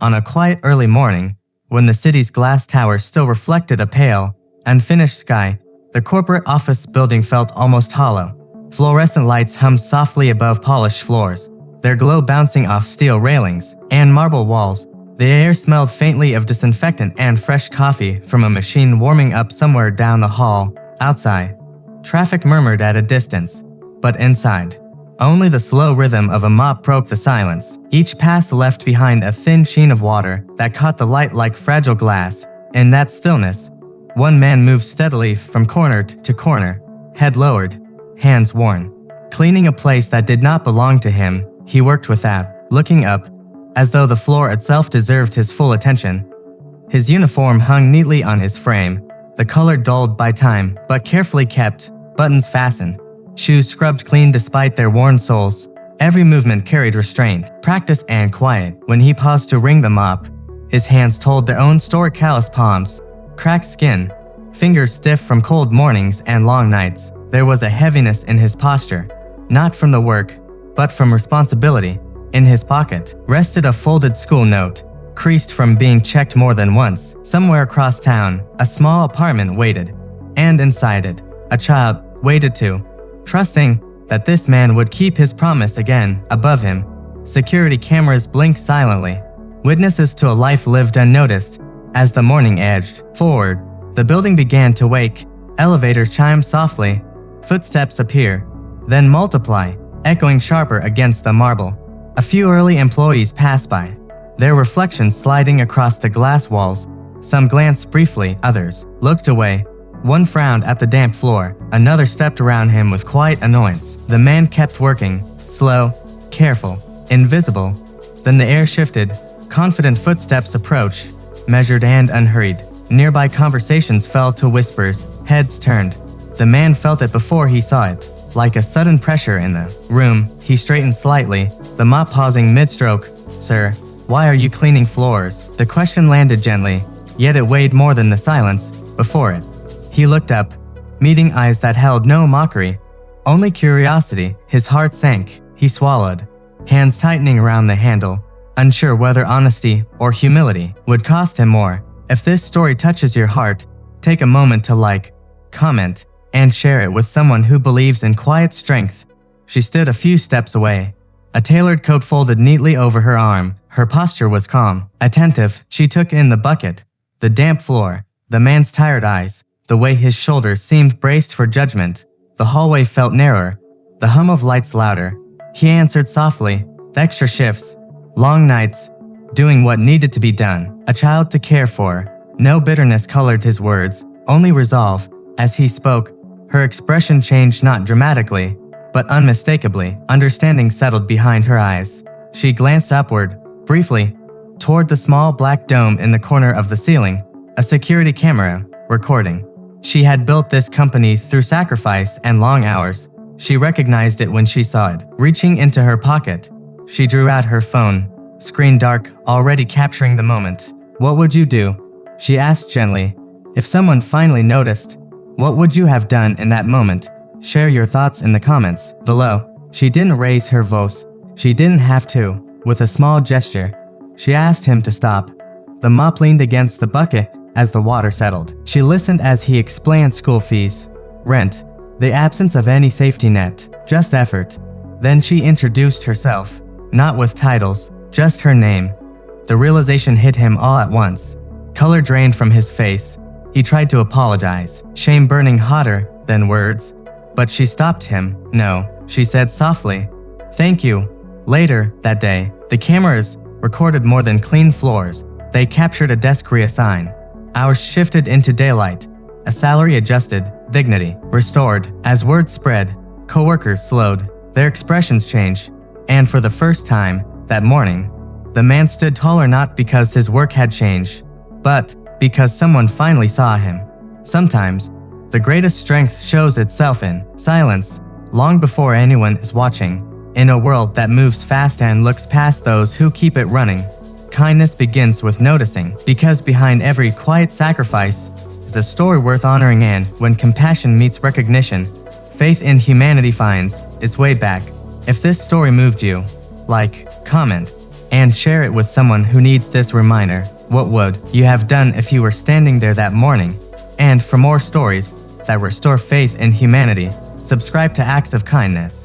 On a quiet early morning, when the city's glass tower still reflected a pale, unfinished sky, the corporate office building felt almost hollow. Fluorescent lights hummed softly above polished floors, their glow bouncing off steel railings and marble walls. The air smelled faintly of disinfectant and fresh coffee from a machine warming up somewhere down the hall. Outside, traffic murmured at a distance, but inside, only the slow rhythm of a mop broke the silence. Each pass left behind a thin sheen of water that caught the light like fragile glass. In that stillness, one man moved steadily from corner to corner, head lowered, hands worn. Cleaning a place that did not belong to him, he worked without looking up, as though the floor itself deserved his full attention. His uniform hung neatly on his frame, the color dulled by time but carefully kept, buttons fastened, shoes scrubbed clean despite their worn soles. Every movement carried restraint, practice, and quiet. When he paused to wring the mop, his hands told their own story: calloused palms, cracked skin, fingers stiff from cold mornings and long nights. There was a heaviness in his posture, not from the work, but from responsibility. In his pocket rested a folded school note, creased from being checked more than once. Somewhere across town, a small apartment waited, and inside it, a child waited too, trusting that this man would keep his promise again. Above him, security cameras blinked silently, witnesses to a life lived unnoticed. As the morning edged forward, the building began to wake. Elevators chimed softly, footsteps appear, then multiply, echoing sharper against the marble. A few early employees passed by, their reflections sliding across the glass walls. Some glanced briefly, others looked away. One frowned at the damp floor, another stepped around him with quiet annoyance. The man kept working, slow, careful, invisible. Then the air shifted, confident footsteps approached, measured and unhurried. Nearby conversations fell to whispers, heads turned. The man felt it before he saw it, like a sudden pressure in the room. He straightened slightly, the mop pausing mid-stroke. "Sir, why are you cleaning floors?" The question landed gently, yet it weighed more than the silence before it. He looked up, meeting eyes that held no mockery, only curiosity. His heart sank. He swallowed, hands tightening around the handle, unsure whether honesty or humility would cost him more. If this story touches your heart, take a moment to like, comment, and share it with someone who believes in quiet strength. She stood a few steps away, a tailored coat folded neatly over her arm. Her posture was calm, attentive. She took in the bucket, the damp floor, the man's tired eyes, the way his shoulders seemed braced for judgment. The hallway felt narrower, the hum of lights louder. He answered softly, "The extra shifts, long nights, doing what needed to be done, a child to care for." No bitterness colored his words, only resolve. As he spoke, her expression changed, not dramatically, but unmistakably. Understanding settled behind her eyes. She glanced upward, briefly, toward the small black dome in the corner of the ceiling, a security camera, recording. She had built this company through sacrifice and long hours. She recognized it when she saw it. Reaching into her pocket, she drew out her phone, screen dark, already capturing the moment. "What would you do?" she asked gently. "If someone finally noticed, what would you have done in that moment?" Share your thoughts in the comments below. She didn't raise her voice. She didn't have to. With a small gesture, she asked him to stop. The mop leaned against the bucket as the water settled. She listened as he explained school fees, rent, the absence of any safety net, just effort. Then she introduced herself, not with titles, just her name. The realization hit him all at once. Color drained from his face. He tried to apologize, shame burning hotter than words. But she stopped him. "No," she said softly. "Thank you." Later that day, the cameras recorded more than clean floors. They captured a desk reassigned. Hours shifted into daylight. A salary adjusted, dignity restored. As word spread, coworkers slowed. Their expressions changed. And for the first time, that morning, the man stood taller, not because his work had changed, but because someone finally saw him. Sometimes, the greatest strength shows itself in silence, long before anyone is watching. In a world that moves fast and looks past those who keep it running, kindness begins with noticing, because behind every quiet sacrifice is a story worth honoring, and when compassion meets recognition, faith in humanity finds its way back. If this story moved you, like, comment, and share it with someone who needs this reminder. What would you have done if you were standing there that morning? And for more stories that restore faith in humanity, subscribe to Acts of Kindness.